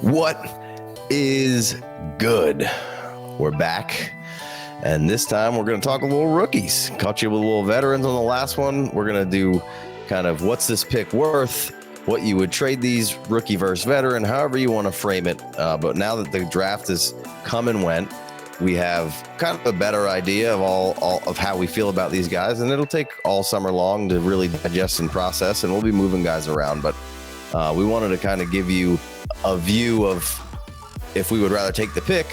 What is good? We're back, and this time we're going to talk a little rookies. Caught you with a little veterans on the last one. We're going to do kind of what's this pick worth, what you would trade these rookie versus veteran, however you want to frame it. But now that the draft has come and went, we have kind of a better idea of all of how we feel about these guys, and it'll take all summer long to really digest and process, and we'll be moving guys around. But we wanted to kind of give you a view of if we would rather take the pick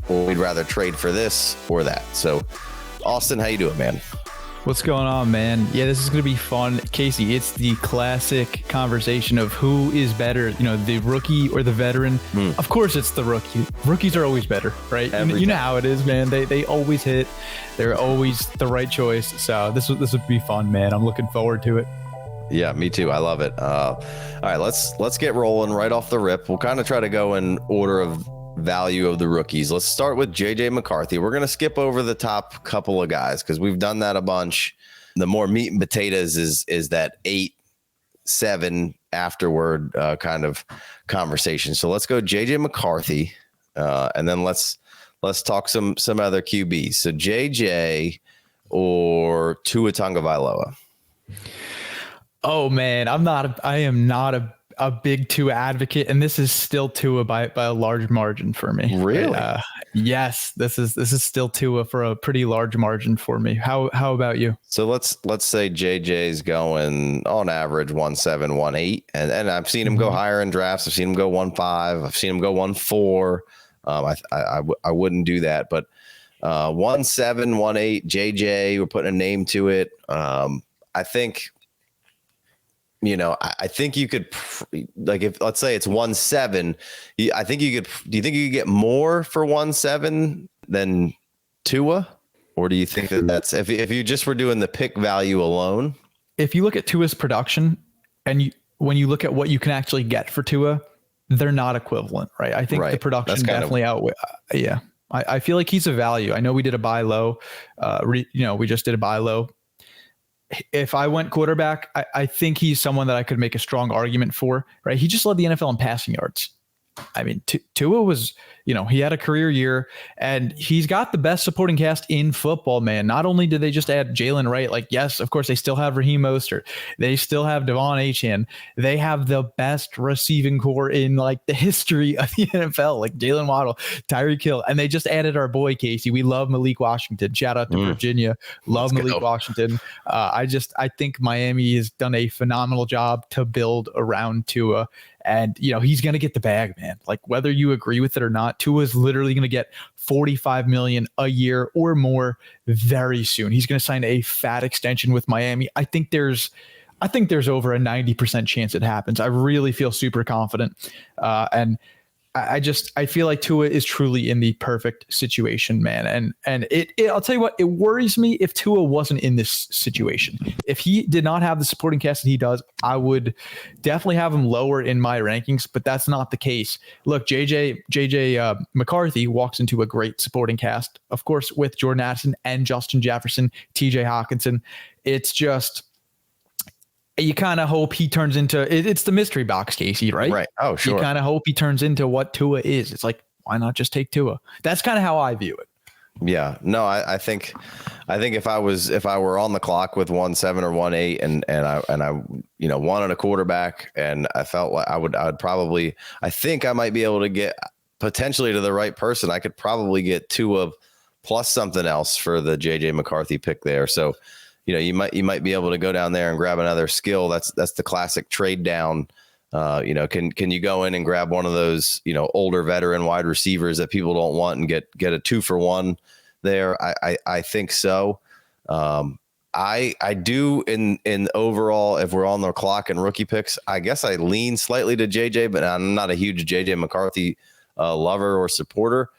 or we'd rather trade for this or that. So, Austin, how you doing, man? What's going on, man? Yeah, this is going to be fun. Casey, it's the classic conversation of who is better, the rookie or the veteran. Of course, it's the rookie. Rookies are always better, right? You know how it is, man. They always hit. They're always the right choice. So this would be fun, man. I'm looking forward to it. Yeah, me too. I love it. All right, let's get rolling right off the rip. We'll kind of try to go in order of value of the rookies. Let's start with JJ McCarthy. We're going to skip over the top couple of guys because we've done that a bunch. The more meat and potatoes is that 8-7 afterward kind of conversation. So let's go JJ McCarthy, and then let's talk some other QBs. So JJ or Tua Tagovailoa. Oh man, I am not a big Tua advocate, and this is still Tua by a large margin for me. Really? Yes, this is still Tua for a pretty large margin for me. How about you? So let's say JJ's going on average 1.7, 1.8, and I've seen him go higher in drafts. I've seen him go 1.5. I've seen him go 1.4. I wouldn't do that, but 1.7, 1.8 JJ. We're putting a name to it. I think. I think you could, like, if let's say it's 1.7, I think you could. Do you think you could get more for 1.7 than Tua, or do you think that's if you just were doing the pick value alone? If you look at Tua's production, and when you look at what you can actually get for Tua, they're not equivalent, right? I think the production definitely outweigh. Yeah, I feel like he's a value. I know we did a buy low. We just did a buy low. If I went quarterback, I think he's someone that I could make a strong argument for, right? He just led the NFL in passing yards. I mean, Tua was, he had a career year, and he's got the best supporting cast in football, man. Not only did they just add Jalen Wright, like, yes, of course, they still have Raheem Mostert. They still have Devon Achane. They have the best receiving core in, like, the history of the NFL, like Jalen Waddle, Tyreek Hill. And they just added our boy, Casey. We love Malik Washington. Shout out to Virginia. Love Malik Washington. I think Miami has done a phenomenal job to build around Tua. And, he's going to get the bag, man. Like, whether you agree with it or not, Tua is literally going to get $45 million a year or more very soon. He's going to sign a fat extension with Miami. I think there's over a 90% chance it happens. I really feel super confident. And I feel like Tua is truly in the perfect situation, man. And I'll tell you what, it worries me if Tua wasn't in this situation. If he did not have the supporting cast that he does, I would definitely have him lower in my rankings, but that's not the case. Look, JJ McCarthy walks into a great supporting cast, of course, with Jordan Addison and Justin Jefferson, TJ Hockenson. It's just, you kind of hope he turns into it's the mystery box, Casey, right? Right. Oh, sure. You kind of hope he turns into what Tua is. It's like, why not just take Tua? That's kind of how I view it. Yeah. No, I think if I were on the clock with 1.7 or 1.8 and I wanted a quarterback, and I felt like I think I might be able to get potentially to the right person. I could probably get Tua plus something else for the JJ McCarthy pick there. So, you might be able to go down there and grab another skill. That's the classic trade down. Can you go in and grab one of those, older veteran wide receivers that people don't want and get a 2-for-1 there? I think so. I do in overall, if we're on the clock and rookie picks, I guess I lean slightly to JJ, but I'm not a huge JJ McCarthy lover or supporter.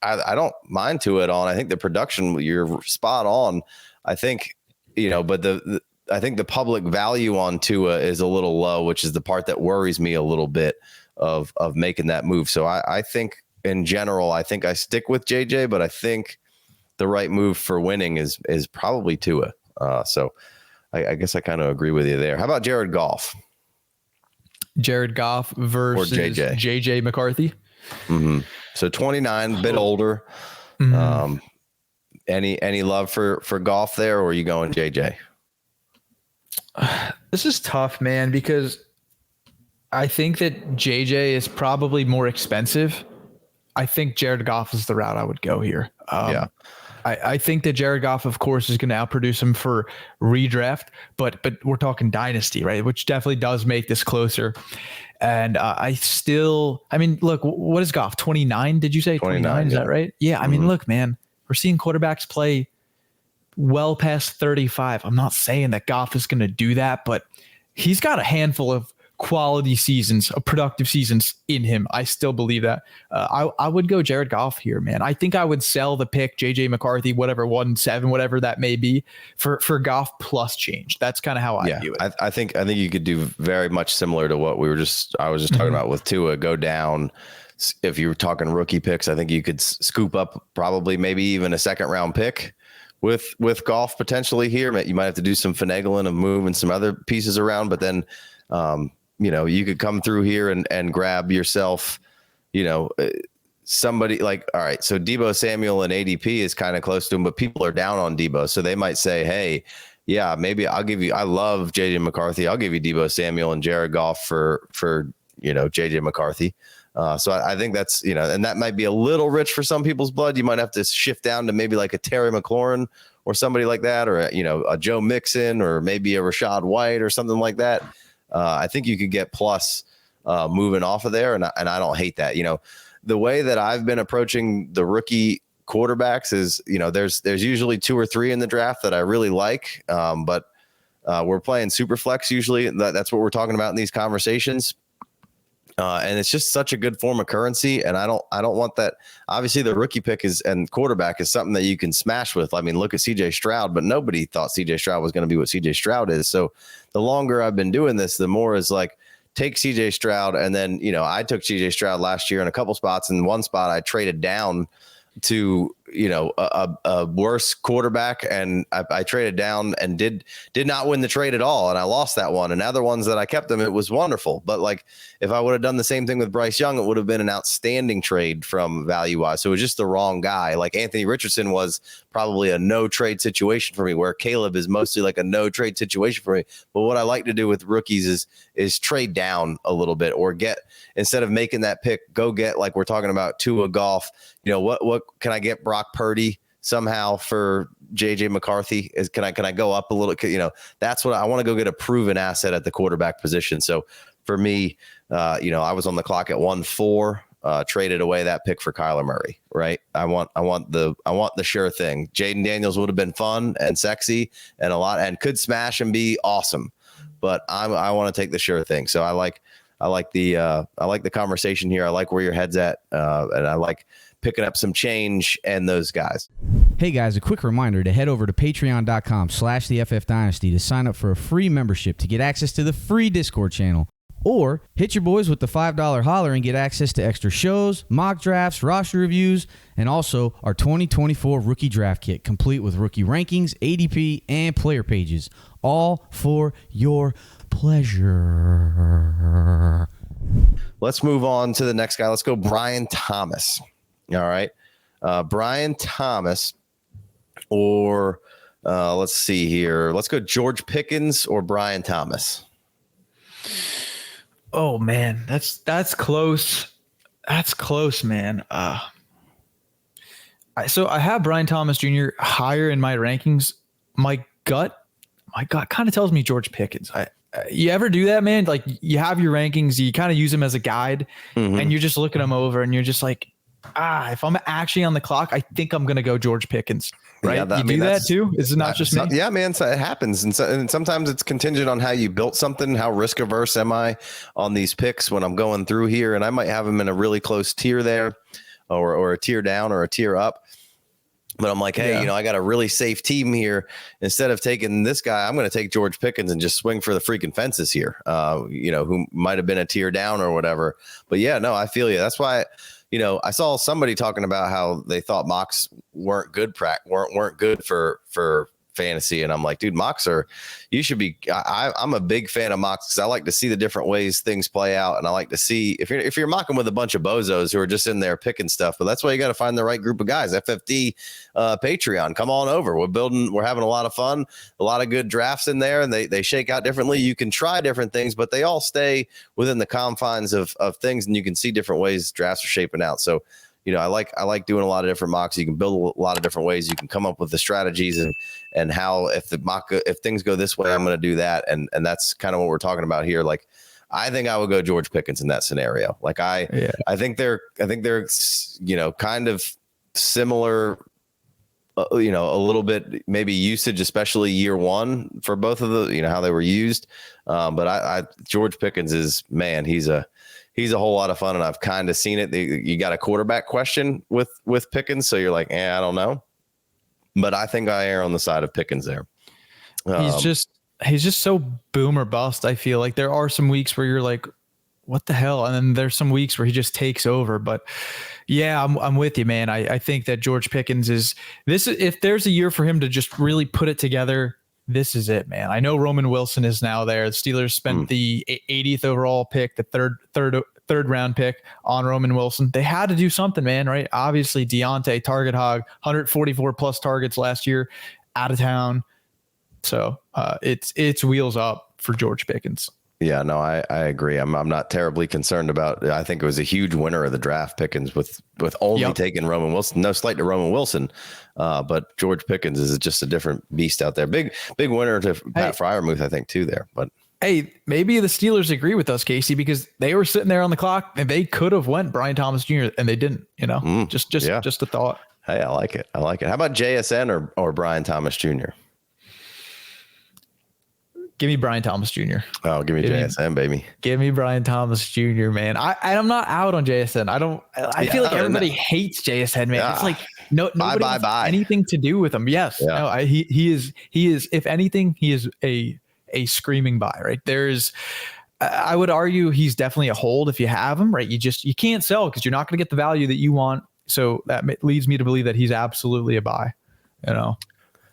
I don't mind Tua at all. And I think the production, you're spot on. I think, but I think the public value on Tua is a little low, which is the part that worries me a little bit of making that move. So I think in general, I think I stick with JJ, but I think the right move for winning is probably Tua. So I guess I kind of agree with you there. How about Jared Goff? Jared Goff versus JJ McCarthy. Mm-hmm. So 29, a bit older. Mm-hmm. Any love for Goff there, or are you going JJ? This is tough, man, because I think that JJ is probably more expensive. I think Jared Goff is the route I would go here. I think that Jared Goff, of course, is going to outproduce him for redraft, but we're talking dynasty, right? Which definitely does make this closer. And look, what is Goff? 29? Did you say 29? Is that right? Yeah. I mean, look, man, we're seeing quarterbacks play well past 35. I'm not saying that Goff is going to do that, but he's got a handful of quality seasons, productive seasons in him. I still believe that. I would go Jared Goff here, man. I think I would sell the pick JJ McCarthy, whatever 1.7, whatever that may be, for Goff plus change. That's kind of how I view it. I think you could do very much similar to what I was just talking about with Tua. Go down. If you were talking rookie picks, I think you could scoop up probably maybe even a second round pick with Goff potentially here. You might have to do some finagling of moving some other pieces around, but then you could come through here and grab yourself, somebody like, all right, so Deebo Samuel and ADP is kind of close to him, but people are down on Deebo. So they might say, hey, yeah, maybe I love JJ McCarthy. I'll give you Deebo Samuel and Jared Goff for JJ McCarthy. So I think that's, and that might be a little rich for some people's blood. You might have to shift down to maybe like a Terry McLaurin or somebody like that, or a Joe Mixon, or maybe a Rashad White or something like that. I think you could get plus moving off of there, and I don't hate that. The way that I've been approaching the rookie quarterbacks is, there's usually 2 or 3 in the draft that I really like, but we're playing super flex usually. That's what we're talking about in these conversations. And it's just such a good form of currency. And I don't want that. Obviously the rookie pick and quarterback is something that you can smash with. I mean, look at CJ Stroud, but nobody thought CJ Stroud was going to be what CJ Stroud is. So the longer I've been doing this, the more is like, take CJ Stroud. And then, I took CJ Stroud last year in a couple spots. In one spot, I traded down to, a worse quarterback. And I traded down and did not win the trade at all. And I lost that one. And other ones that I kept them, it was wonderful. But like, if I would have done the same thing with Bryce Young, it would have been an outstanding trade from value wise. So it was just the wrong guy. Like Anthony Richardson was probably a no trade situation for me, where Caleb is mostly like a no trade situation for me. But what I like to do with rookies is trade down a little bit, or instead of making that pick, go get, like we're talking about, Tua, Goff. What can I get Brock Purdy somehow for JJ McCarthy? Can I go up a little? That's what I want to go get, a proven asset at the quarterback position. So for me, I was on the clock at 1-4, traded away that pick for Kyler Murray. Right. I want the sure thing. Jaden Daniels would have been fun and sexy and a lot, and could smash and be awesome, but I want to take the sure thing. So I like the conversation here. I like where your head's at, and I like picking up some change and those guys. Hey guys, a quick reminder to head over to patreon.com/the FF Dynasty to sign up for a free membership to get access to the free Discord channel. Or hit your boys with the $5 holler and get access to extra shows, mock drafts, roster reviews, and also our 2024 rookie draft kit, complete with rookie rankings, ADP, and player pages, all for your pleasure. Let's move on to the next guy. Let's go Brian Thomas. All right. Brian Thomas, or let's see here. Let's go George Pickens or Brian Thomas. Oh man, that's close. That's close, man. So I have Brian Thomas Jr. higher in my rankings. My gut kind of tells me George Pickens. You ever do that, man? Like, you have your rankings, you kind of use them as a guide, and you're just looking them over, and you're just like, if I'm actually on the clock, I think I'm going to go George Pickens. Right? Yeah, you do that too? Is it not just me? Yeah, man. So it happens. And sometimes it's contingent on how you built something. How risk averse am I on these picks when I'm going through here? And I might have them in a really close tier there, or a tier down or a tier up. But I'm like, hey, I got a really safe team here. Instead of taking this guy, I'm going to take George Pickens and just swing for the freaking fences here, who might have been a tier down or whatever. But yeah, no, I feel you. That's why, I saw somebody talking about how they thought mocks weren't good for fantasy, and I'm like, dude, mocks are, you should be. I'm a big fan of mocks because I like to see the different ways things play out, and I like to see if you're mocking with a bunch of bozos who are just in there picking stuff. But that's why you got to find the right group of guys. FFD Patreon, come on over. We're having a lot of fun, a lot of good drafts in there, and they shake out differently. You can try different things, but they all stay within the confines of things, and you can see different ways drafts are shaping out. So, I like doing a lot of different mocks. You can build a lot of different ways. You can come up with the strategies and how, if things go this way, I'm going to do that. And that's kind of what we're talking about here. Like, I think I would go George Pickens in that scenario. Like I think they're kind of similar, a little bit, maybe usage, especially year one for both of the, how they were used. But George Pickens is, man, he's a whole lot of fun, and I've kind of seen it. You got a quarterback question with Pickens, so you're like, I don't know. But I think I err on the side of Pickens there. He's just so boom or bust. I feel like there are some weeks where you're like, what the hell? And then there's some weeks where he just takes over. But yeah, I'm with you, man. I think that George Pickens if there's a year for him to just really put it together, this is it, man. I know Roman Wilson is now there. The Steelers spent the 80th overall pick, the third round pick on Roman Wilson. They had to do something, man, right? Obviously, Deontay, target hog, 144 plus targets last year, out of town. So it's wheels up for George Pickens. Yeah, no, I agree. I'm not terribly concerned about. I think it was a huge winner of the draft, Pickens, with only taking Roman Wilson. No slight to Roman Wilson, but George Pickens is just a different beast out there. Big winner to Pat Freiermuth, I think, too. There, but hey, maybe the Steelers agree with us, Casey, because they were sitting there on the clock and they could have went Brian Thomas Jr. and they didn't. Just a thought. Hey, I like it. How about JSN or Brian Thomas Jr.? Give me Brian Thomas Jr. Oh, give me JSN, baby. Give me Brian Thomas Jr., man. I'm not out on JSN. I feel like everybody hates JSN, man. It's like nobody has anything to do with him. Yes. Yeah. No, he is, if anything, he is a screaming buy, right? I would argue he's definitely a hold if you have him, right? You can't sell because you're not going to get the value that you want. So that leads me to believe that he's absolutely a buy,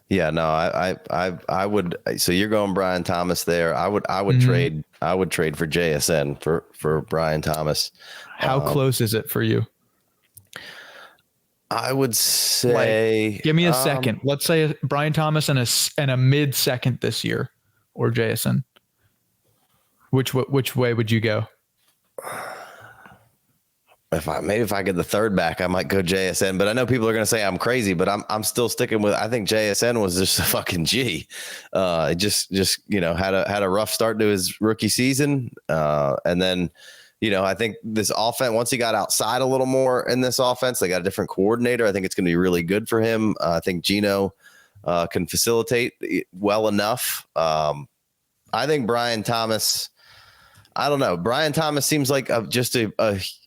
Yeah, no, I would. So you're going Brian Thomas there. I would trade for JSN for Brian Thomas. How close is it for you? I would say, give me a second. Let's say Brian Thomas and a mid second this year, or JSN. Which way would you go? If I get the third back, I might go JSN, but I know people are going to say I'm crazy, but I'm still sticking with, I think JSN was just a fucking G. Just had a rough start to his rookie season. And then, I think this offense, once he got outside a little more in this offense, they got a different coordinator. I think it's going to be really good for him. I think Geno can facilitate well enough. I think Brian Thomas, I don't know. Brian Thomas seems like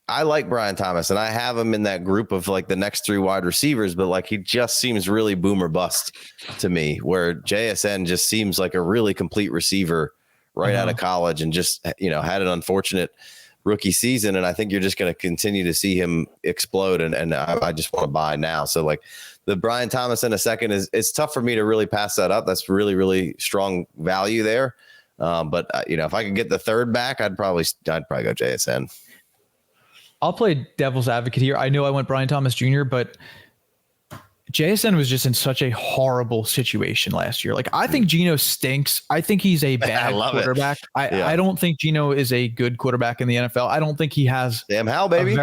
I like Brian Thomas, and I have him in that group of like the next three wide receivers, but like he just seems really boom or bust to me, where JSN just seems like a really complete receiver right out of college and just, had an unfortunate rookie season. And I think you're just going to continue to see him explode. And I just want to buy now. So like the Brian Thomas in a second it's tough for me to really pass that up. That's really, really strong value there. But if I could get the third back, I'd probably go JSN. I'll play devil's advocate here. I know I went Brian Thomas Jr., but JSN was just in such a horrible situation last year. Like, I think Geno stinks. I think he's a bad quarterback. I don't think Geno is a good quarterback in the NFL. I don't think he has Sam Howell, baby.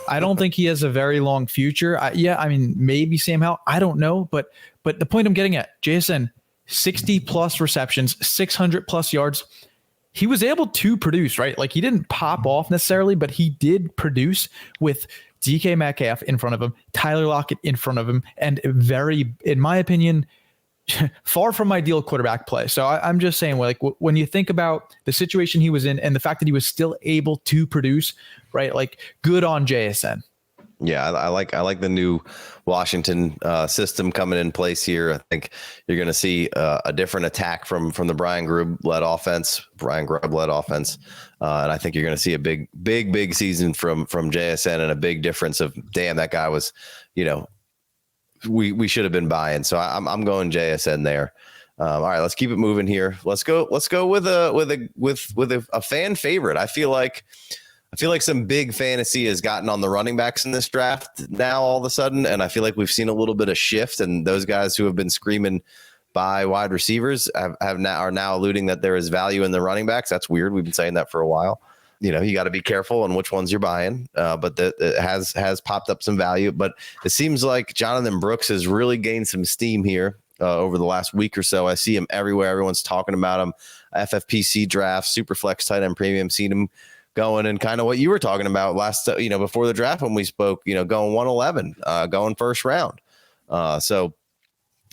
I don't think he has a very long future. Maybe Sam Howell. I don't know. But the point I'm getting at, JSN, 60 plus receptions, 600 plus yards. He was able to produce, right? Like, he didn't pop off necessarily, but he did produce with DK Metcalf in front of him, Tyler Lockett in front of him, and very, in my opinion, far from ideal quarterback play. So I'm just saying, like, when you think about the situation he was in and the fact that he was still able to produce, right? Like, good on JSN. Yeah, I like the new Washington system coming in place here. I think you're going to see a different attack from the Brian Grubb-led offense, and I think you're going to see a big season from JSN and a big difference of, damn, that guy was, we should have been buying. So I'm going JSN there. All right, let's keep it moving here. Let's go with a fan favorite. I feel like some big fantasy has gotten on the running backs in this draft now all of a sudden, and I feel like we've seen a little bit of shift, and those guys who have been screaming by wide receivers are now alluding that there is value in the running backs. That's weird. We've been saying that for a while. You got to be careful on which ones you're buying, but it has popped up some value. But it seems like Jonathan Brooks has really gained some steam here over the last week or so. I see him everywhere. Everyone's talking about him. FFPC draft, Superflex tight end premium, seen him going, and kind of what you were talking about last, before the draft when we spoke, going 111, going first round. So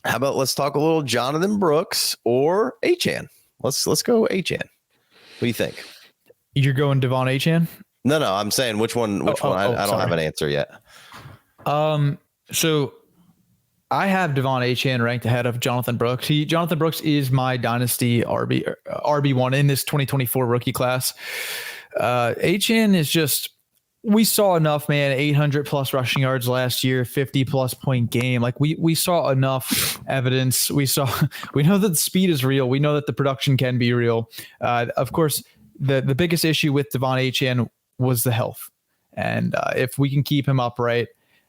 how about let's talk a little Jonathan Brooks or Achane? Let's go Achane. What do you think? You're going Devon Achane? No, I'm saying which one? I don't have an answer yet. So I have Devon Achane ranked ahead of Jonathan Brooks. Jonathan Brooks is my dynasty RB1 in this 2024 rookie class. Achane is just, we saw enough, man. 800 plus rushing yards last year, 50 plus point game. Like we saw enough evidence. We know that the speed is real. We know that the production can be real. Of course, the biggest issue with Devon Achane was the health. And if we can keep him upright,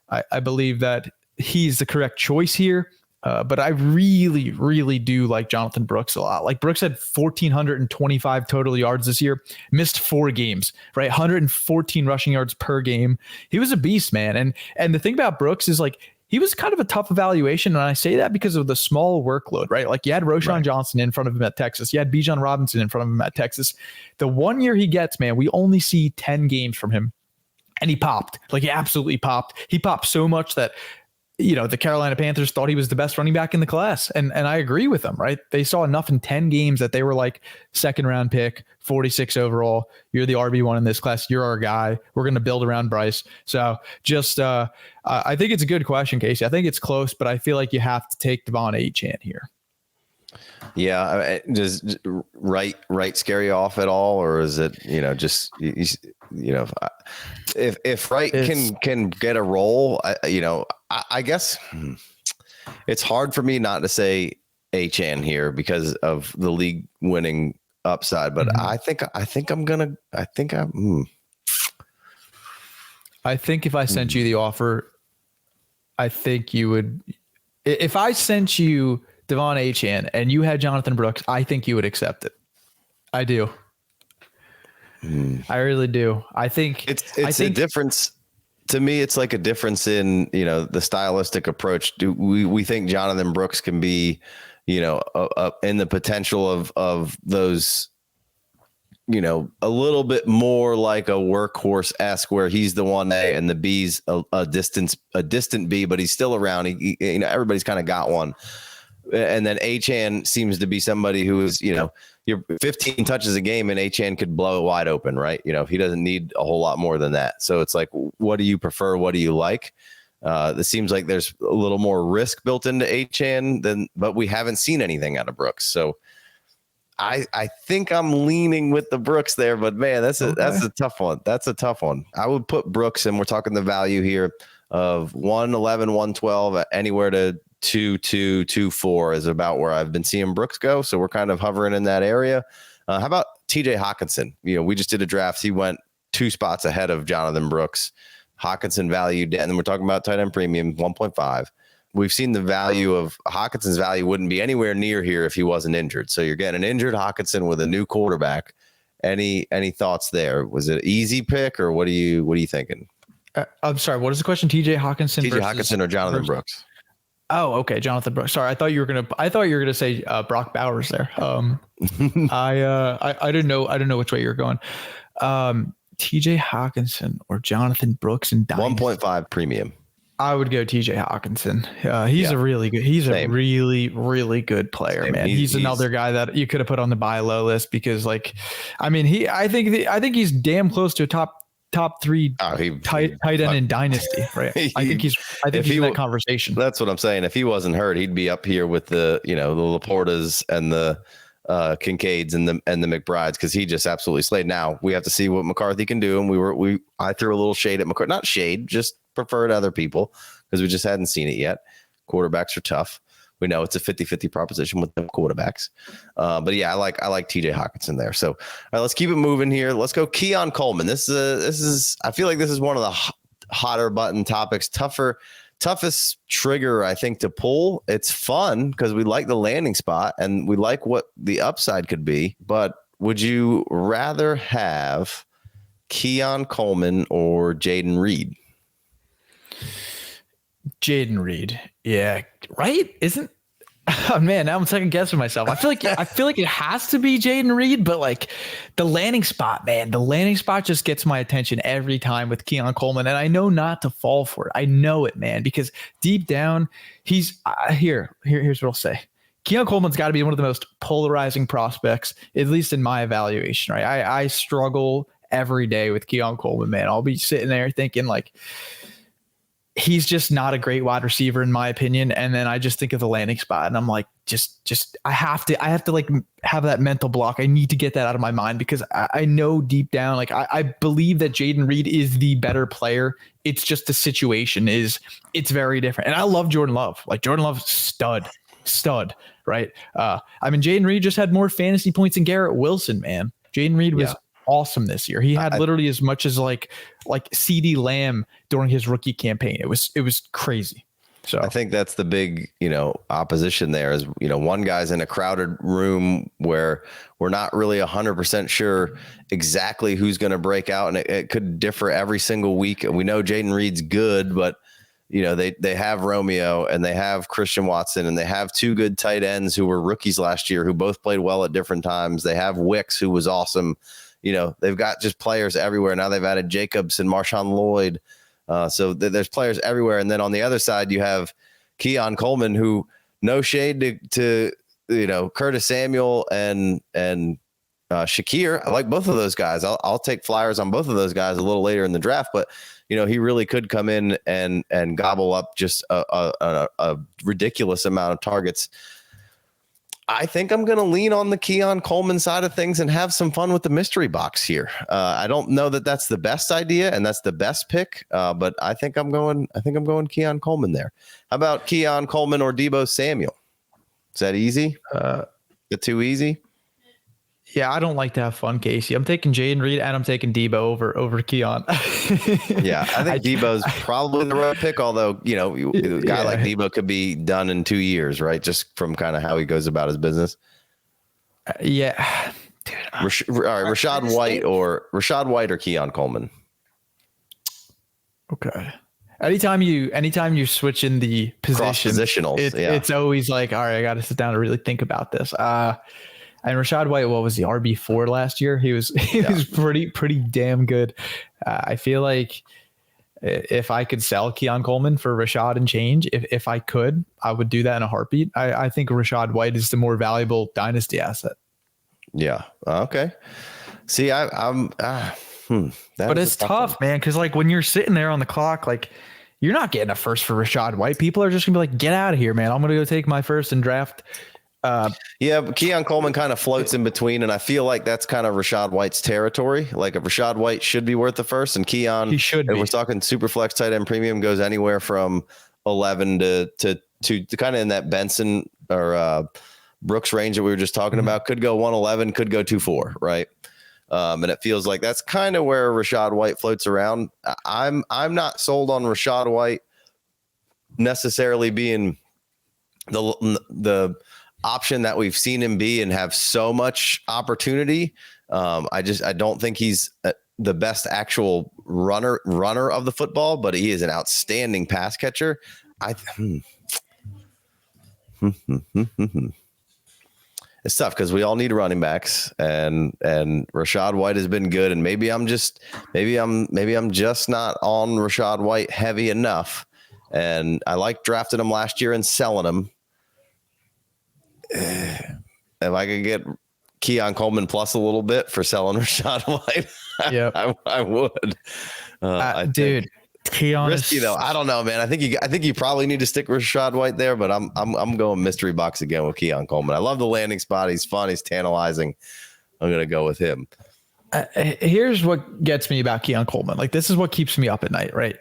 I believe that he's the correct choice here. But I really, really do like Jonathan Brooks a lot. Like Brooks had 1,425 total yards this year, missed 4 games, right? 114 rushing yards per game. He was a beast, man. And the thing about Brooks is like, he was kind of a tough evaluation. And I say that because of the small workload, right? Like you had Roshan Johnson in front of him at Texas. You had Bijan Robinson in front of him at Texas. The 1 year he gets, man, we only see 10 games from him. And he popped. Like he absolutely popped. He popped so much that, the Carolina Panthers thought he was the best running back in the class. And I agree with them, right? They saw enough in 10 games that they were like, second round pick, 46 overall. You're the RB1 in this class. You're our guy. We're going to build around Bryce. So just, I think it's a good question, Casey. I think it's close, but I feel like you have to take Devon Achane here. Yeah. Does right scare you off at all? Or is it, just, if Wright can get a role, I guess it's hard for me not to say Achane here because of the league winning upside, but I think if I sent you the offer, I think you would, if I sent you Devon Achane and you had Jonathan Brooks, I think you would accept it. I do. I really do. I think it's a difference. To me, it's like a difference in, the stylistic approach. Do we think Jonathan Brooks can be, in the potential of those, a little bit more like a workhorse-esque where he's the 1A and the B's a distant B, but he's still around. He everybody's kind of got one. And then Achane seems to be somebody who is, you're 15 touches a game and Achane could blow it wide open, right? He doesn't need a whole lot more than that. So it's like, what do you prefer? What do you like? It seems like there's a little more risk built into Achane but we haven't seen anything out of Brooks. So I think I'm leaning with the Brooks there, but man, that's a tough one. That's a tough one. I would put Brooks, and we're talking the value here of 111, 112, anywhere to 2.2, 2.4 is about where I've been seeing Brooks go. So we're kind of hovering in that area. How about TJ Hockenson? We just did a draft. He went 2 spots ahead of Jonathan Brooks. Hockenson valued, and then we're talking about tight end premium 1.5. We've seen the value of Hockenson's value wouldn't be anywhere near here if he wasn't injured. So you're getting an injured Hockenson with a new quarterback. Any thoughts there? Was it an easy pick, or what are you thinking? I'm sorry. What is the question? TJ Hockenson or Jonathan Brooks? Oh, okay. Jonathan Brooks. Sorry. I thought you were going to say Brock Bowers there. I didn't know which way you were going. TJ Hockenson or Jonathan Brooks and 1.5 premium. I would go TJ Hockenson. He's a really really good player, man. He's another guy that you could have put on the buy low list because I think he's damn close to a top 3 tight end in Dynasty, right? I think he's in that conversation. That's what I'm saying. If he wasn't hurt, he'd be up here with the the Laportas and the Kincaids and the McBrides, because he just absolutely slayed. Now we have to see what McCarthy can do, and I threw a little shade at McCarthy, not shade, just preferred other people because we just hadn't seen it yet. Quarterbacks are tough. We know it's a 50-50 proposition with the quarterbacks. But yeah, I like TJ Hockenson there. So all right, let's keep it moving here. Let's go Keon Coleman. This is I feel like this is one of the hotter button topics, toughest trigger, I think, to pull. It's fun because we like the landing spot and we like what the upside could be. But would you rather have Keon Coleman or Jaden Reed? Jaden Reed. Yeah. Right. Oh man, now I'm second guessing myself. I feel like it has to be Jaden Reed, but like the landing spot, man, the landing spot just gets my attention every time with Keon Coleman. And I know not to fall for it. I know it, man, because deep down he's here's what I'll say. Keon Coleman's got to be one of the most polarizing prospects, at least in my evaluation, right? I struggle every day with Keon Coleman, man. I'll be sitting there thinking like, he's just not a great wide receiver in my opinion. And then I just think of the landing spot and I'm like, just, I have to like have that mental block. I need to get that out of my mind because I know deep down, like I believe that Jaden Reed is the better player. It's just the situation it's very different. And I love Jordan Love. Like Jordan Love, stud, right? I mean, Jaden Reed just had more fantasy points than Garrett Wilson, man. Jaden Reed was awesome this year. He had literally as much as like CeeDee Lamb during his rookie campaign. It was crazy. So I think that's the big, opposition there is, one guy's in a crowded room where we're not really 100% sure exactly who's going to break out. And it could differ every single week. And we know Jaden Reed's good, but they have Romeo and they have Christian Watson and they have two good tight ends who were rookies last year who both played well at different times. They have Wicks, who was awesome. They've got just players everywhere. Now they've added Jacobs and Marshawn Lloyd. So there's players everywhere. And then on the other side, you have Keon Coleman, who, no shade to Curtis Samuel and Shakir. I like both of those guys. I'll take flyers on both of those guys a little later in the draft, but he really could come in and gobble up just a ridiculous amount of targets. I think I'm going to lean on the Keon Coleman side of things and have some fun with the mystery box here. I don't know that that's the best idea and that's the best pick, but I think I'm going Keon Coleman there. How about Keon Coleman or Deebo Samuel? Is that easy? Is it too easy? Yeah, I don't like to have fun, Casey. I'm taking Jaden Reed and I'm taking Deebo over Keon. Yeah, I think Debo's probably the right pick, although, a guy like Deebo could be done in 2 years, right? Just from kind of how he goes about his business. Yeah. Dude, all right, Rashad White or Keon Coleman. Okay. Anytime you switch in the position, it's always like, all right, I got to sit down and really think about this. And Rashad White, what was the RB4 last year? He was pretty damn good. I feel like if I could sell Keon Coleman for Rashad and change, if I could, I would do that in a heartbeat. I think Rashad White is the more valuable dynasty asset. Yeah. Okay. See, but it's tough, man. Cause like when you're sitting there on the clock, like you're not getting a first for Rashad White. People are just gonna be like, get out of here, man. I'm going to go take my first and draft. But Keon Coleman kind of floats in between, and I feel like that's kind of Rashad White's territory. Like if Rashad White should be worth the first, and Keon, he should be. We're talking super flex tight end premium goes anywhere from 11 to kind of in that Benson or Brooks range that we were just talking about. Could go 111, could go 2.4, right? And it feels like that's kind of where Rashad White floats around. I'm not sold on Rashad White necessarily being the option that we've seen him be and have so much opportunity. I don't think he's the best actual runner of the football, but he is an outstanding pass catcher. It's tough because we all need running backs, and Rashad White has been good, and maybe I'm just not on Rashad White heavy enough, and I like drafting him last year and selling him. If I could get Keon Coleman plus a little bit for selling Rashad White, I would. Dude, Keon risky though. I don't know, man. I think you probably need to stick with Rashad White there, but I'm going mystery box again with Keon Coleman. I love the landing spot. He's fun. He's tantalizing. I'm gonna go with him. Here's what gets me about Keon Coleman. Like this is what keeps me up at night, right?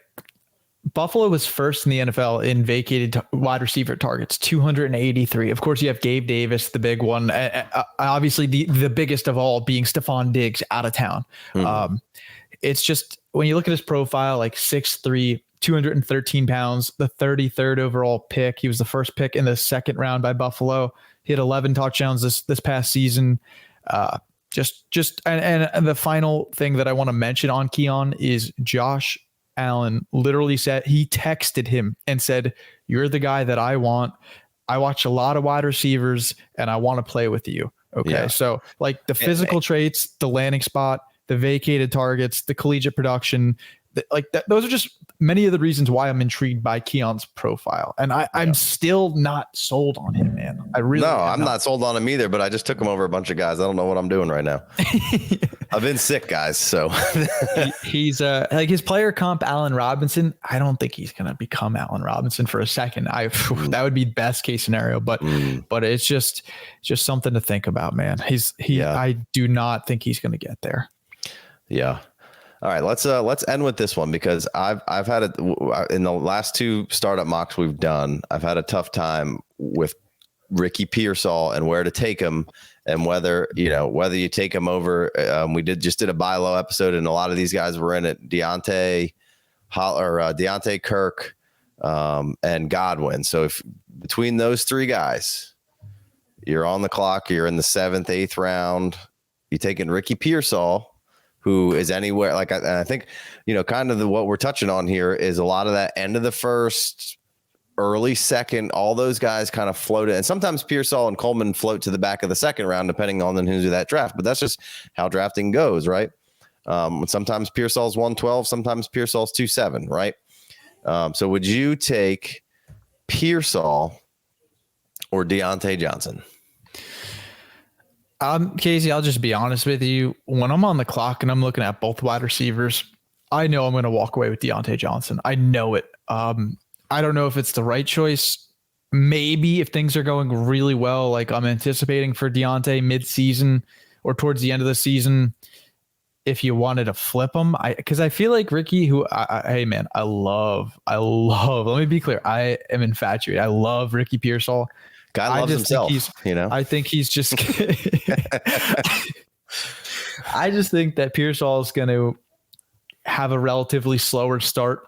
Buffalo was first in the NFL in vacated wide receiver targets, 283. Of course, you have Gabe Davis, the big one. Obviously, the biggest of all being Stephon Diggs out of town. It's just when you look at his profile, like 6'3", 213 pounds, the 33rd overall pick. He was the first pick in the second round by Buffalo. He had 11 touchdowns this past season. And the final thing that I want to mention on Keon is Josh Allen literally said, he texted him and said, "You're the guy that I want. I watch a lot of wide receivers and I want to play with you." Okay. Yeah. So like the physical traits, the landing spot, the vacated targets, the collegiate production, those are just many of the reasons why I'm intrigued by Keon's profile. And I'm still not sold on him, man. I'm not sold on him either, but I just took him over a bunch of guys. I don't know what I'm doing right now. I've been sick, guys. So he's like his player comp, Allen Robinson. I don't think he's going to become Allen Robinson for a second. That would be best case scenario, but it's just something to think about, man. I do not think he's going to get there. Yeah. All right, let's end with this one because I've had in the last two startup mocks we've done. I've had a tough time with Ricky Pearsall and where to take him and whether you take him over. We did a buy low episode and a lot of these guys were in it. Deontay Kirk, and Godwin. So if between those three guys, you're on the clock, you're in the 7th, 8th round, you're taking Ricky Pearsall, who is anywhere. Like I think, kind of what we're touching on here is a lot of that end of the first, early second, all those guys kind of floated. And sometimes Pearsall and Coleman float to the back of the second round, depending on who's in that draft. But that's just how drafting goes, right? Sometimes Pearsall's 112, sometimes Pearsall's 27, right? So would you take Pearsall or Deontay Johnson? Casey, I'll just be honest with you. When I'm on the clock and I'm looking at both wide receivers, I know I'm going to walk away with Deontay Johnson. I know it. I don't know if it's the right choice. Maybe if things are going really well, like I'm anticipating for Deontay mid-season or towards the end of the season, if you wanted to flip him, because I feel like Ricky, hey man, I love, let me be clear. I am infatuated. I love Ricky Pearsall. God loves himself, I think he's just, I just think that Pearsall is going to have a relatively slower start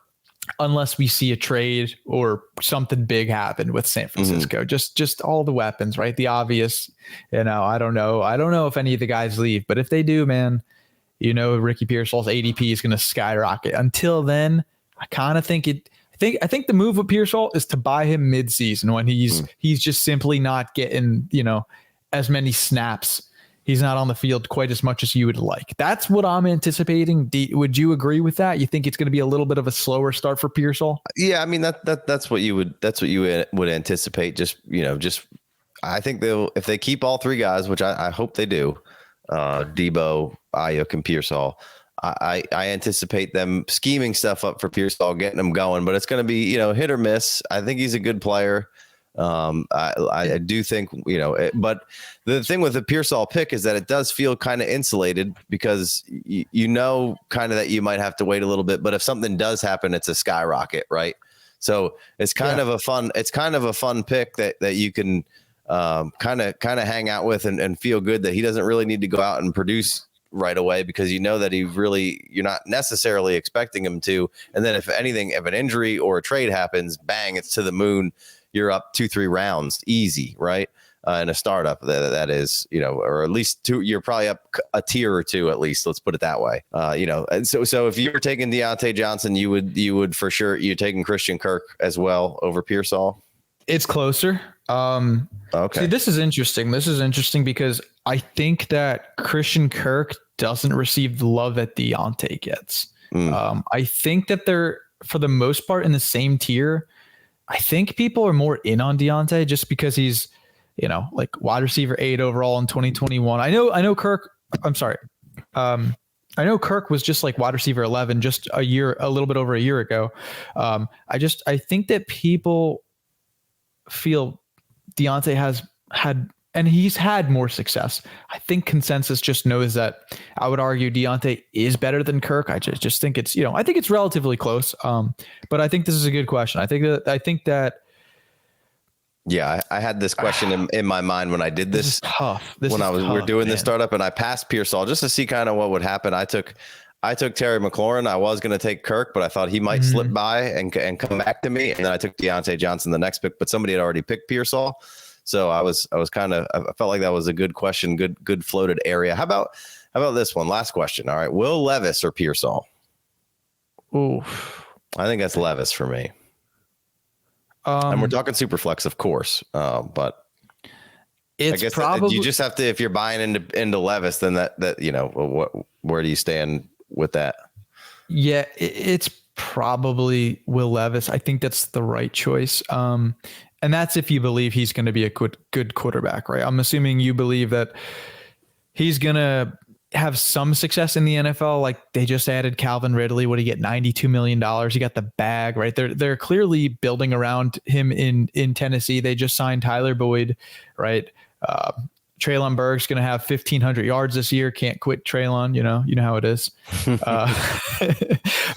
unless we see a trade or something big happen with San Francisco. Just all the weapons, right? The obvious, I don't know if any of the guys leave, but if they do, man, Ricky Pearsall's ADP is going to skyrocket. Until then, I kind of think I think the move with Pearsall is to buy him mid-season when he's just simply not getting, as many snaps. He's not on the field quite as much as you would like. That's what I'm anticipating. Would you agree with that? You think it's going to be a little bit of a slower start for Pearsall? Yeah, I mean that's what you would anticipate. I think if they keep all three guys, which I hope they do, Debo, Ayuk, and Pearsall. I anticipate them scheming stuff up for Pearsall, getting him going, but it's going to be, hit or miss. I think he's a good player. I do think, but the thing with the Pearsall pick is that it does feel kind of insulated because kind of that you might have to wait a little bit, but if something does happen, it's a skyrocket, right? So it's kind of a fun pick that you can kind of hang out with and feel good that he doesn't really need to go out and produce right away because that you're not necessarily expecting him to. And then if an injury or a trade happens, bang, it's to the moon. You're up 2-3 rounds easy, right? In a startup that is, or at least two, you're probably up a tier or two at least. Let's put it that way. And so if you were taking Deontay Johnson, you would for sure, you're taking Christian Kirk as well over Pearsall. It's closer. Okay. See, this is interesting because I think that Christian Kirk doesn't receive the love that Deontay gets. I think that they're, for the most part, in the same tier. I think people are more in on Deontay just because he's, like wide receiver 8 overall in 2021. I know Kirk. I'm sorry. I know Kirk was just like wide receiver 11 just a little bit over a year ago. I think that people feel Deontay has had and he's had more success. I think consensus just knows that. I would argue Deontay is better than Kirk. I just think it's, I think it's relatively close. But I think this is a good question. I think that. Yeah, I had this question in my mind when I did this. Tough. We're doing this startup, and I passed Pearsall just to see kind of what would happen. I took Terry McLaurin. I was going to take Kirk, but I thought he might slip by and come back to me. And then I took Deontay Johnson the next pick, but somebody had already picked Pearsall. So I felt like that was a good question, good floated area. How about this one? Last question. All right. Will Levis or Pearsall? Ooh, I think that's Levis for me. And we're talking super flex, of course. But it's I guess probably, you just have to, if you're buying into Levis, then that where do you stand with that? Yeah, it's probably Will Levis. I think that's the right choice. And that's if you believe he's going to be a good quarterback, right? I'm assuming you believe that he's going to have some success in the NFL. Like they just added Calvin Ridley. What did he get? $92 million. He got the bag, right? They're clearly building around him in Tennessee. They just signed Tyler Boyd, right? Treylon Burks going to have 1,500 yards this year. Can't quit Treylon. You know how it is.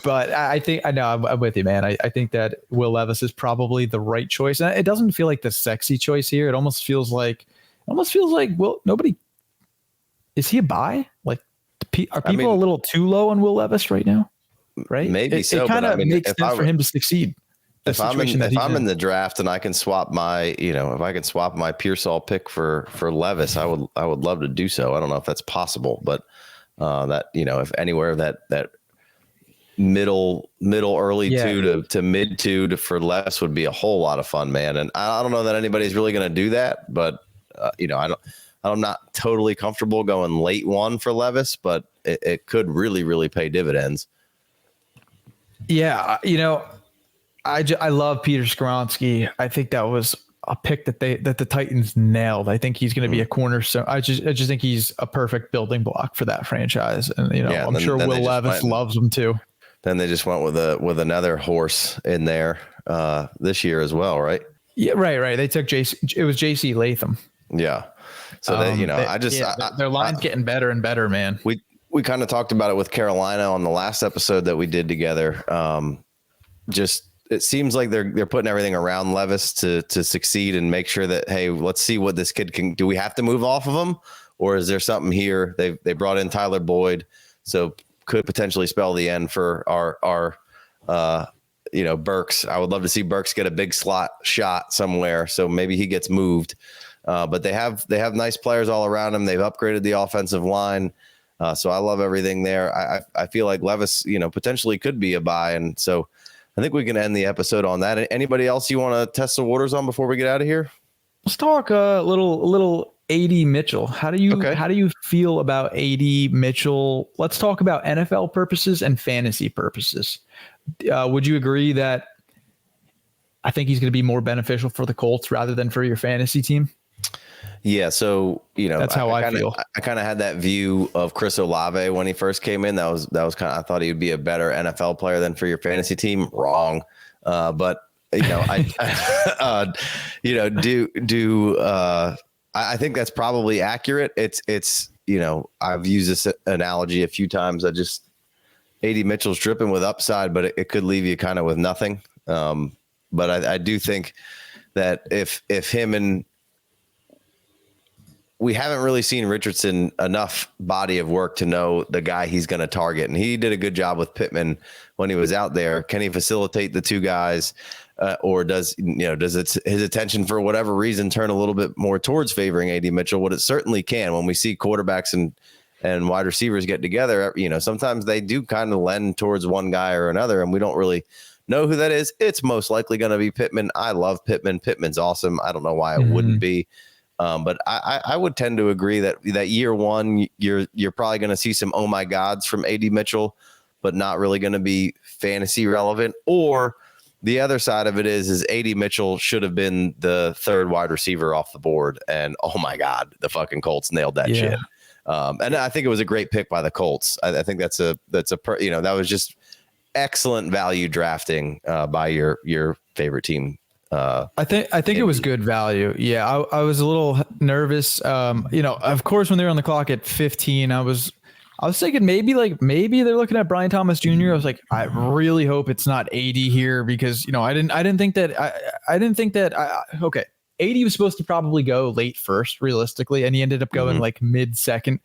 But I know I'm with you, man. I think that Will Levis is probably the right choice. And it doesn't feel like the sexy choice here. It almost feels like, well, nobody. Is he a buy? Like, are people a little too low on Will Levis right now? Right? Maybe so. It kind of makes sense for him to succeed. If I'm in the draft and I can swap if I can swap my Pearsall pick for Levis, I would love to do so. I don't know if that's possible, but that if anywhere that middle early 2 to mid 2 for Levis would be a whole lot of fun, man. And I don't know that anybody's really going to do that, but I'm not totally comfortable going late 1 for Levis, but it could really, really pay dividends. Yeah. I love Peter Skoronski. I think that was a pick that the Titans nailed. I think he's going to be a cornerstone. I just think he's a perfect building block for that franchise. And, I'm sure Will Levis loves him too. Then they just went with another horse in there this year as well. Right. Yeah. Right. They took it was JC Latham. Yeah. So their line's getting better and better, man. We kind of talked about it with Carolina on the last episode that we did together. It seems like they're putting everything around Levis to succeed and make sure that, hey, let's see what this kid can do. We have to move off of him, or is there something here? They brought in Tyler Boyd, so could potentially spell the end for our Burks. I would love to see Burks get a big slot shot somewhere, so maybe he gets moved. But they have nice players all around him. They've upgraded the offensive line. So I love everything there. I feel like Levis, potentially could be a buy. And so I think we can end the episode on that. Anybody else you want to test the waters on before we get out of here? Let's talk a little AD Mitchell. How do you feel about AD Mitchell? Let's talk about NFL purposes and fantasy purposes. Would you agree that I think he's going to be more beneficial for the Colts rather than for your fantasy team? Yeah, so that's how I feel. I kind of had that view of Chris Olave when he first came in. That was kind of, I thought he would be a better NFL player than for your fantasy team. Wrong, but I think that's probably accurate. It's I've used this analogy a few times. AD Mitchell's dripping with upside, but it could leave you kind of with nothing. But I do think that if him and we haven't really seen Richardson enough body of work to know the guy he's going to target. And he did a good job with Pittman when he was out there. Can he facilitate the two guys or does his attention for whatever reason turn a little bit more towards favoring AD Mitchell? What it certainly can when we see quarterbacks and wide receivers get together, sometimes they do kind of lend towards one guy or another, and we don't really know who that is. It's most likely going to be Pittman. I love Pittman. Pittman's awesome. I don't know why it wouldn't be. But I would tend to agree that year one, you're probably going to see some oh my gods from AD Mitchell, but not really going to be fantasy relevant. Or the other side of it is AD Mitchell should have been the third wide receiver off the board, and oh my god, the fucking Colts nailed that shit. And I think it was a great pick by the Colts. I think that was just excellent value drafting by your favorite team I think it was good value. Yeah, I was a little nervous. Of course, when they were on the clock at 15, I was thinking maybe they're looking at Brian Thomas Jr. I was like, I really hope it's not 80 here because I didn't think that. Okay, 80 was supposed to probably go late first, realistically, and he ended up going like mid second.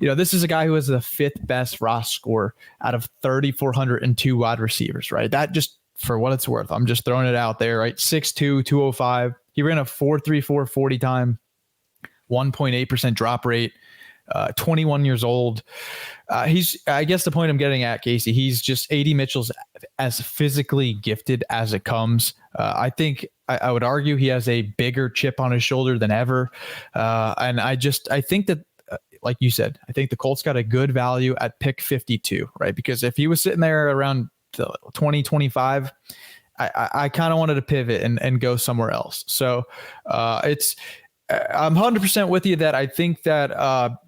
This is a guy who has the 5th best roster score out of 3,402 wide receivers. Right, that just. For what it's worth, I'm just throwing it out there, right? 6'2", 205. He ran a 4.34 40 time, 1.8% drop rate, 21 years old. I guess the point I'm getting at, Casey, he's just AD Mitchell's as physically gifted as it comes. I think I would argue he has a bigger chip on his shoulder than ever. And I think that, like you said, I think the Colts got a good value at pick 52, right? Because if he was sitting there around 2025, I kind of wanted to pivot and go somewhere else. So I'm 100% with you that I think that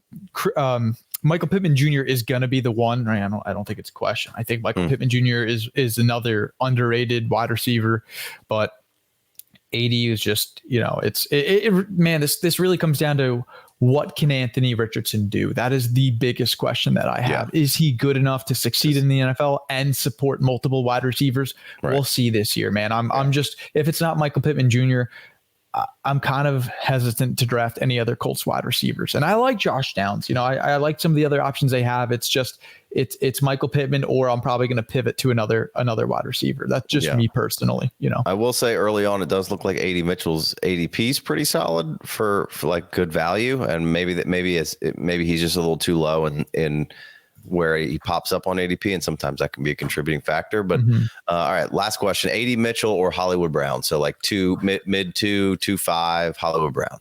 Michael Pittman Jr. is going to be the one. Right? I don't think it's a question. I think Michael Pittman Jr. is another underrated wide receiver, but 80 is just, man, this really comes down to what can Anthony Richardson do? That is the biggest question that I have. Yeah. Is he good enough to succeed in the NFL and support multiple wide receivers? Right. We'll see this year, man. I'm just, if it's not Michael Pittman Jr., I'm kind of hesitant to draft any other Colts wide receivers. And I like Josh Downs. I like some of the other options they have. It's just, it's Michael Pittman, or I'm probably going to pivot to another wide receiver. That's just me personally, I will say early on, it does look like AD Mitchell's ADP is pretty solid for like good value. And maybe he's just a little too low in where he pops up on ADP, and sometimes that can be a contributing factor. But all right, last question: AD Mitchell or Hollywood Brown? So like mid 2.5 Hollywood Brown.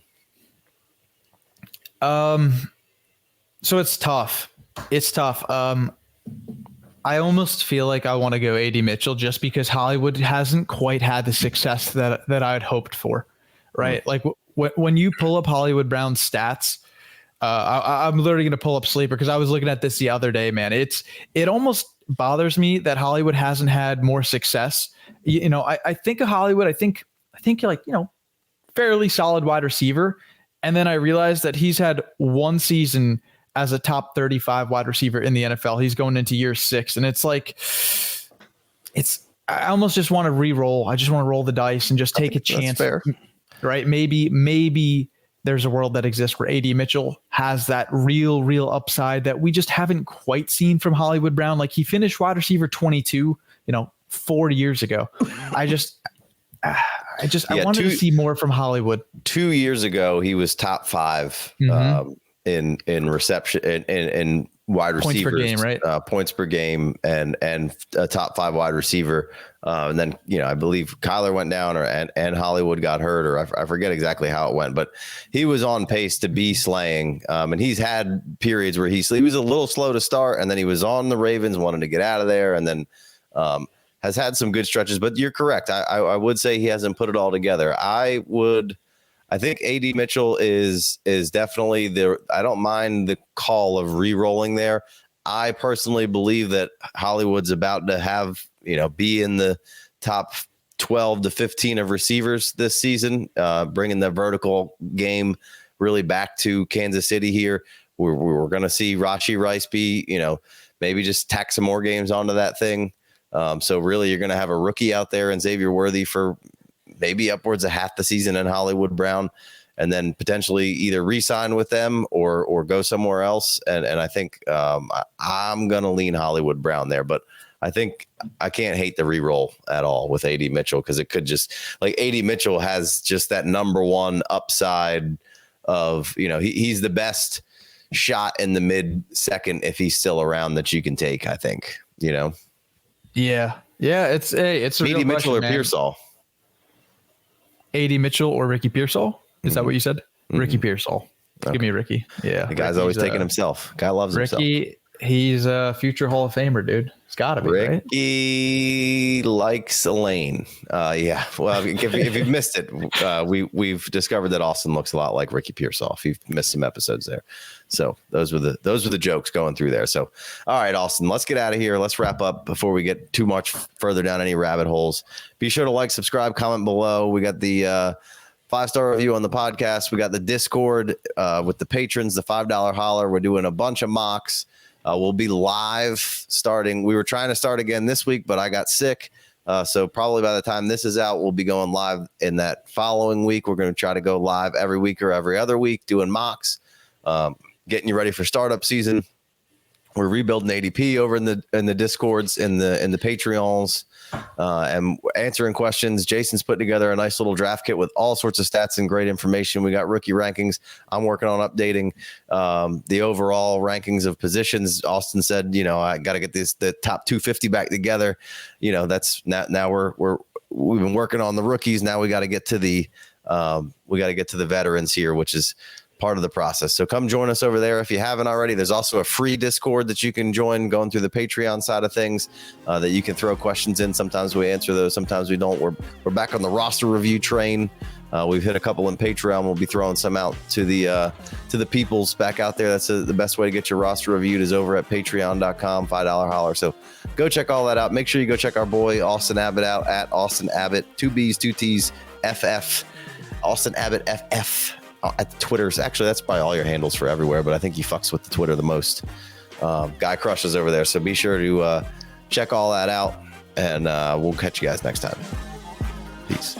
So it's tough. I almost feel like I want to go AD Mitchell just because Hollywood hasn't quite had the success that I had hoped for. Right, like when you pull up Hollywood Brown's stats. I'm literally going to pull up Sleeper because I was looking at this the other day, man. It almost bothers me that Hollywood hasn't had more success. I think of Hollywood, I think like, fairly solid wide receiver. And then I realized that he's had one season as a top 35 wide receiver in the NFL. He's going into year 6. And it's like, I almost just want to re-roll. I just want to roll the dice and just take a chance. That's fair. Right. Maybe there's a world that exists where AD Mitchell has that real upside that we just haven't quite seen from Hollywood Brown. Like he finished wide receiver 22, 4 yeyears ago. I wanted to see more from Hollywood. 2 years ago, he was top 5 in reception in wide receivers, points per game, right? Points per game, and a top 5 wide receiver. And then, I believe Kyler went down and Hollywood got hurt, or I forget exactly how it went, but he was on pace to be slaying. And he's had periods where he was a little slow to start, and then he was on the Ravens, wanted to get out of there, and then has had some good stretches. But you're correct. I would say he hasn't put it all together. I think AD Mitchell is definitely there. I don't mind the call of re-rolling there. I personally believe that Hollywood's about to have, be in the top 12 to 15 of receivers this season, bringing the vertical game really back to Kansas City here. We're going to see Rashee Rice be, maybe just tack some more games onto that thing. So really you're going to have a rookie out there and Xavier Worthy for maybe upwards of half the season in Hollywood Brown, and then potentially either re-sign with them or go somewhere else. And I think I'm going to lean Hollywood Brown there, but I think I can't hate the re-roll at all with AD Mitchell, because it could just, like, AD Mitchell has just that number one upside of, he's the best shot in the mid second if he's still around that you can take, I think, Yeah. It's a AD Mitchell or Pearsall. AD Mitchell or Ricky Pearsall? Is that what you said? Ricky Pearsall. Okay. Give me Ricky. Yeah. The guy's always taking himself. Guy loves himself. He's a future Hall of Famer, dude. It's got to be, right? Ricky likes Elaine. Yeah. Well, if you've missed it, we've discovered that Austin looks a lot like Ricky Pearsall. If you've missed some episodes there, so those were the jokes going through there. So, all right, Austin, let's get out of here. Let's wrap up before we get too much further down any rabbit holes. Be sure to like, subscribe, comment below. We got the 5-star review on the podcast. We got the Discord with the patrons, the $5 holler. We're doing a bunch of mocks. We'll be live starting. We were trying to start again this week, but I got sick. So probably by the time this is out, we'll be going live in that following week. We're going to try to go live every week or every other week doing mocks, getting you ready for startup season. We're rebuilding ADP over in the Discords, in the Patreons, and answering questions. Jason's put together a nice little draft kit with all sorts of stats and great information. We got rookie rankings. I'm working on updating the overall rankings of positions. Austin said, I got to get the top 250 back together. That's now we've been working on the rookies. Now we got to get to the veterans here, which is part of the process. So come join us over there if you haven't already. There's also a free Discord that you can join going through the Patreon side of things that you can throw questions in. Sometimes we answer those, sometimes we don't. We're back on the roster review train. We've hit a couple in Patreon. We'll be throwing some out to the peoples back out there. That's the best way to get your roster reviewed is over at patreon.com, $5 holler. So go check all that out. Make sure you go check our boy Austin Abbott out at Austin Abbott, 2 B's, 2 T's, FF, Austin Abbott FF. At the Twitters. Actually, that's probably all your handles for everywhere, but I think he fucks with the Twitter the most. Guy crushes over there. So be sure to check all that out, and we'll catch you guys next time. Peace.